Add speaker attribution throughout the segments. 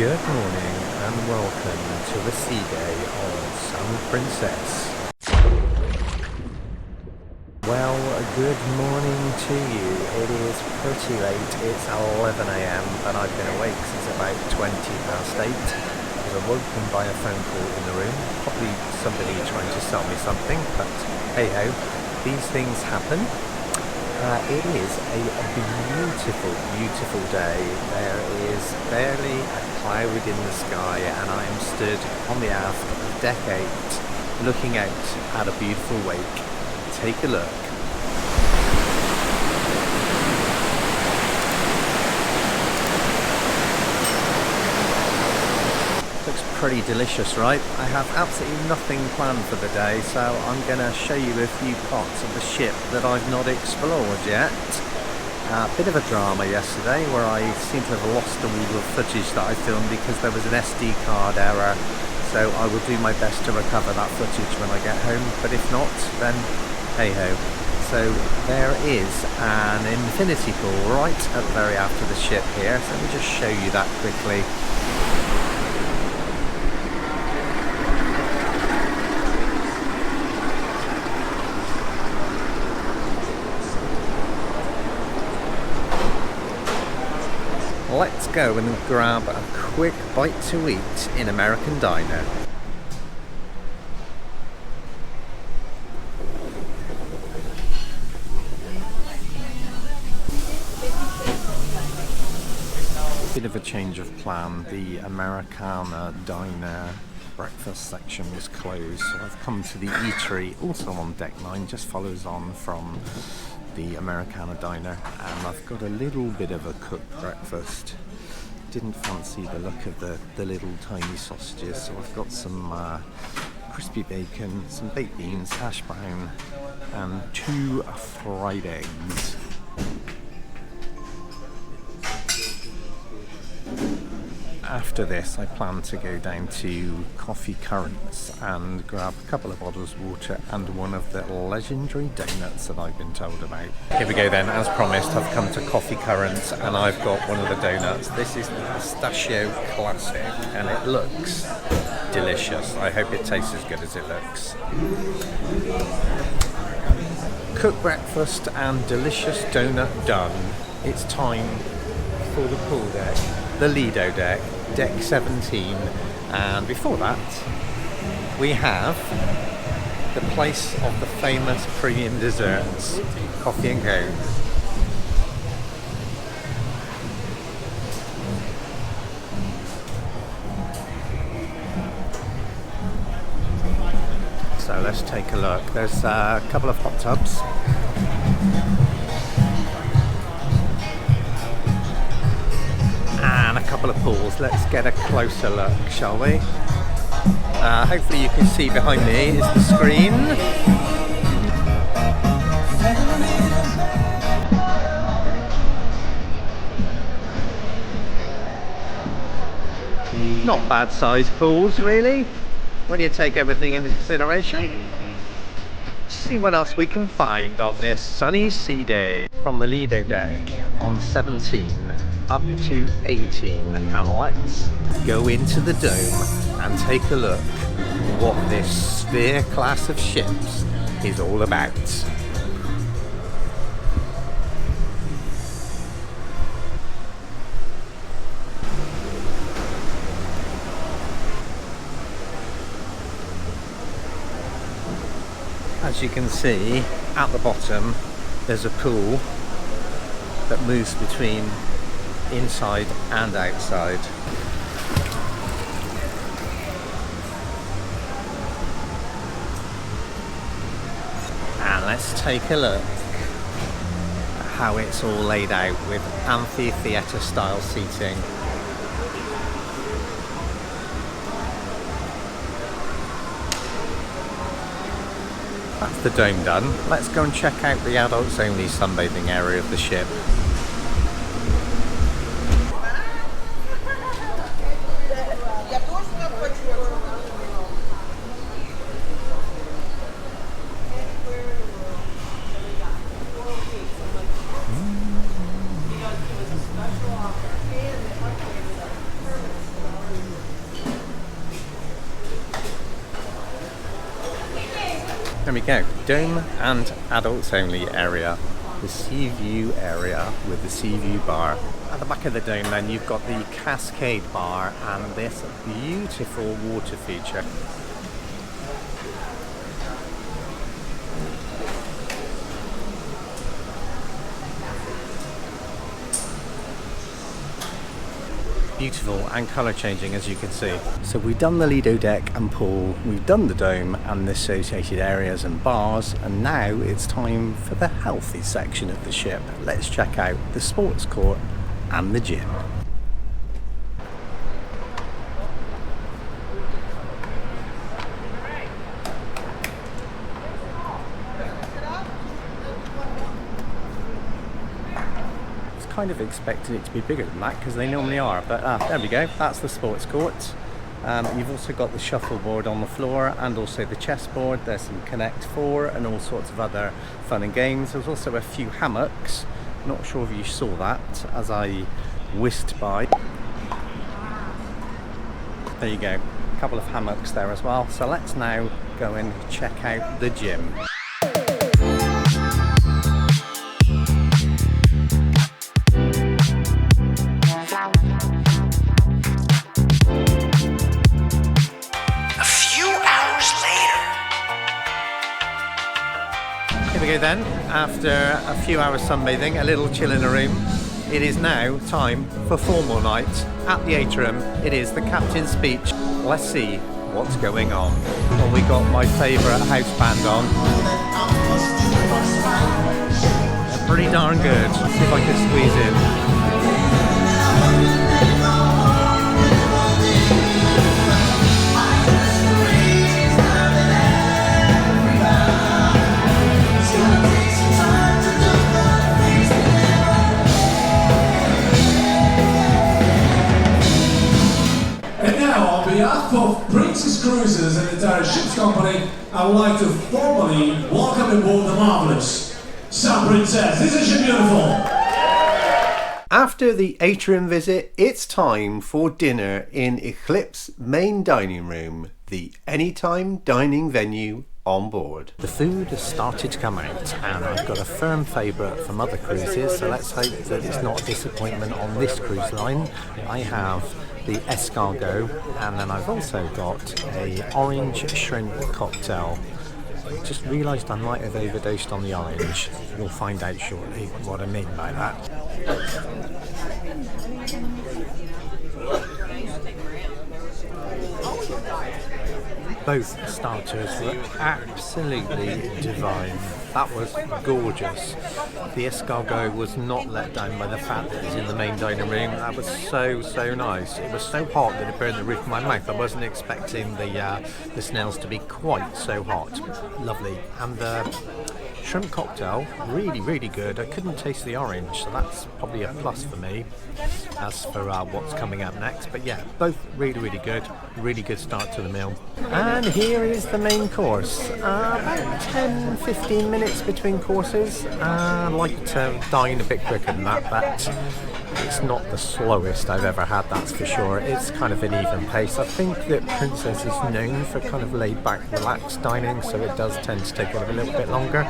Speaker 1: Good morning and welcome to the sea day on Sun Princess. Well, good morning to you. It is pretty late. It's 11 a.m. but I've been awake since about 20 past 8. I was awoken by a phone call in the room. Probably somebody trying to sell me something, but hey ho, these things happen. It is a beautiful, beautiful day. There is barely a cloud in the sky and I am stood on the aft of deck 8 looking out at a beautiful wake. Take a look. Looks pretty delicious, right? I have absolutely nothing planned for the day, so I'm going to show you a few parts of the ship that I've not explored yet. A bit of a drama yesterday where I seem to have lost all the footage that I filmed because there was an SD card error, so I will do my best to recover that footage when I get home, but if not, then hey ho. So there is an infinity pool right at the very aft of the ship here, so let me just show you that quickly. Let's go and grab a quick bite to eat in American Diner. Bit of a change of plan. The Americana Diner breakfast section was closed, so I've come to the eatery, also on deck 9, just follows on from the Americana Diner, and I've got a little bit of a cooked breakfast. Didn't fancy the look of the little tiny sausages, so I've got some crispy bacon, some baked beans, hash brown, and 2 fried eggs. After this, I plan to go down to Coffee Currents and grab a couple of bottles of water and one of the legendary donuts that I've been told about. Here we go then, as promised, I've come to Coffee Currents and I've got one of the donuts. This is the Pistachio Classic and it looks delicious. I hope it tastes as good as it looks. Cooked breakfast and delicious donut done. It's time for the pool deck, the Lido deck, deck 17, and before that we have the place of the famous premium desserts, coffee and cone. So let's take a look. There's a couple of hot tubs. And a couple of pools. Let's get a closer look, shall we? Hopefully you can see behind me is the screen. Not bad sized pools really, when you take everything into consideration. Let's see what else we can find on this sunny sea day. From the Lido deck on 17 up to 18, and let's go into the dome and take a look what this Sphere class of ships is all about. As you can see at the bottom, there's a pool that moves between inside and outside. And let's take a look at how it's all laid out with amphitheatre style seating. That's the dome done. Let's go and check out the adults only sunbathing area of the ship. There we go, dome and adults only area. The sea view area with the sea view bar. At the back of the dome then you've got the Cascade bar and this beautiful water feature. Beautiful and colour changing, as you can see. So we've done the Lido deck and pool, we've done the dome and the associated areas and bars, and now it's time for the healthy section of the ship. Let's check out the sports court and the gym. Kind of expected it to be bigger than that because they normally are, but there we go, that's the sports court. You've also got the shuffleboard on the floor and also the chessboard. There's some Connect 4 and all sorts of other fun and games. There's also a few hammocks, not sure if you saw that as I whisked by. There you go, a couple of hammocks there as well. So let's now go and check out the gym. Then, after a few hours sunbathing, a little chill in the room, it is now time for formal night at the atrium. It is the captain's speech. Let's see what's going on. Well, we got my favourite house band on. They're pretty darn good. Let's see if I can squeeze in.
Speaker 2: On behalf of Princess Cruises and the entire ship's company, I would like to formally welcome aboard the marvellous Sun Princess. Isn't she beautiful?
Speaker 1: After the atrium visit, it's time for dinner in Eclipse main dining room, the anytime dining venue on board. The food has started to come out and I've got a firm favourite from other cruises, so let's hope that it's not a disappointment on this cruise line. I have the escargot and then I've also got a orange shrimp cocktail. Just realised I might have overdosed on the orange. You'll find out shortly what I mean by that. Both starters were absolutely divine. That was gorgeous. The escargot was not let down by the fact that it's in the main dining room. That was so nice. It was so hot that it burned the roof of my mouth. I wasn't expecting the snails to be quite so hot. Lovely. And the shrimp cocktail, really good. I couldn't taste the orange, so that's probably a plus for me as for what's coming up next. But yeah, both really good. Really good start to the meal. And here is the main course. About 10-15 minutes between courses. I'd like to dine a bit quicker than that, but it's not the slowest I've ever had, that's for sure. It's kind of an even pace. I think that Princess is known for kind of laid back, relaxed dining, so it does tend to take a little bit longer.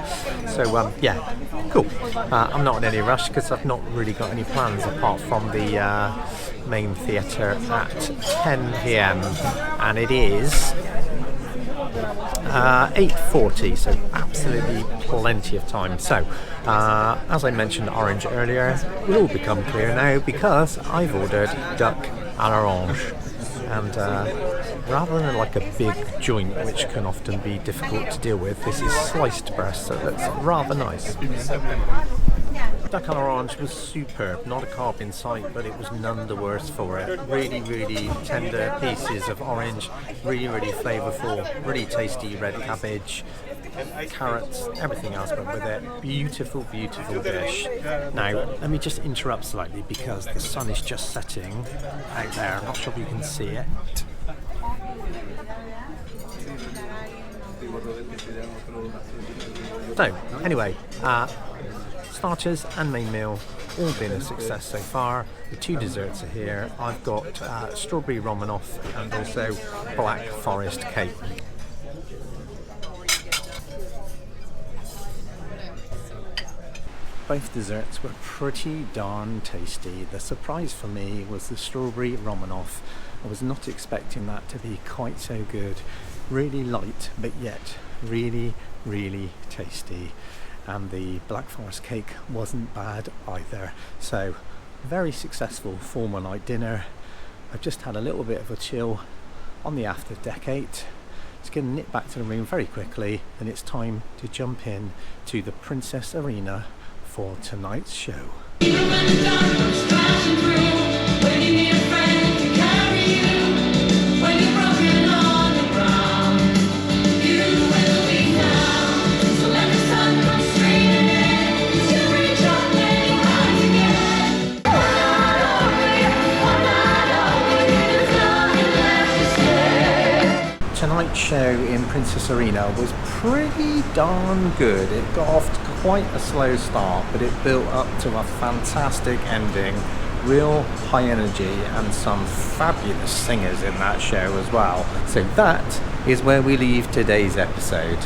Speaker 1: So yeah, cool. I'm not in any rush because I've not really got any plans apart from the main theatre at 10 p.m. and it is 8:40, so absolutely plenty of time. So as I mentioned orange earlier, it will all become clear now because I've ordered duck à l'orange, and rather than like a big joint which can often be difficult to deal with, this is sliced breast, so that's rather nice. Duck à l'orange was superb, not a carb in sight, but it was none the worse for it. Really tender pieces of orange, really flavourful, really tasty red cabbage, carrots, everything else went with it. Beautiful dish. Now, let me just interrupt slightly because the sun is just setting out there. I'm not sure if you can see it. So, anyway, starters and main meal all been a success so far. The two desserts are here. I've got strawberry Romanoff and also black forest cake. both desserts were pretty darn tasty. The surprise for me was the strawberry Romanoff. I was not expecting that to be quite so good. Really light, but yet really, really tasty. And the Black Forest cake wasn't bad either. So, very successful formal night dinner. I've just had a little bit of a chill on the after deck 8. Just going to nip back to the room very quickly, and it's time to jump in to the Princess Arena for tonight's show. Tonight's show in Princess Arena was pretty darn good. It got off to quite a slow start, but it built up to a fantastic ending. Real high energy and some fabulous singers in that show as well. So that is where we leave today's episode.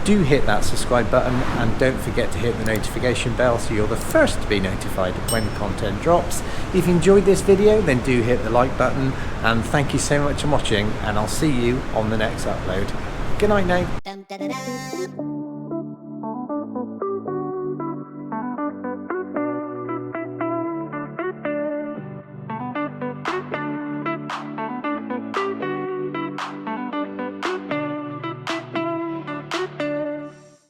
Speaker 1: Do hit that subscribe button and don't forget to hit the notification bell so you're the first to be notified when content drops. If you enjoyed this video, then do hit the like button, and thank you so much for watching, and I'll see you on the next upload. Good night now.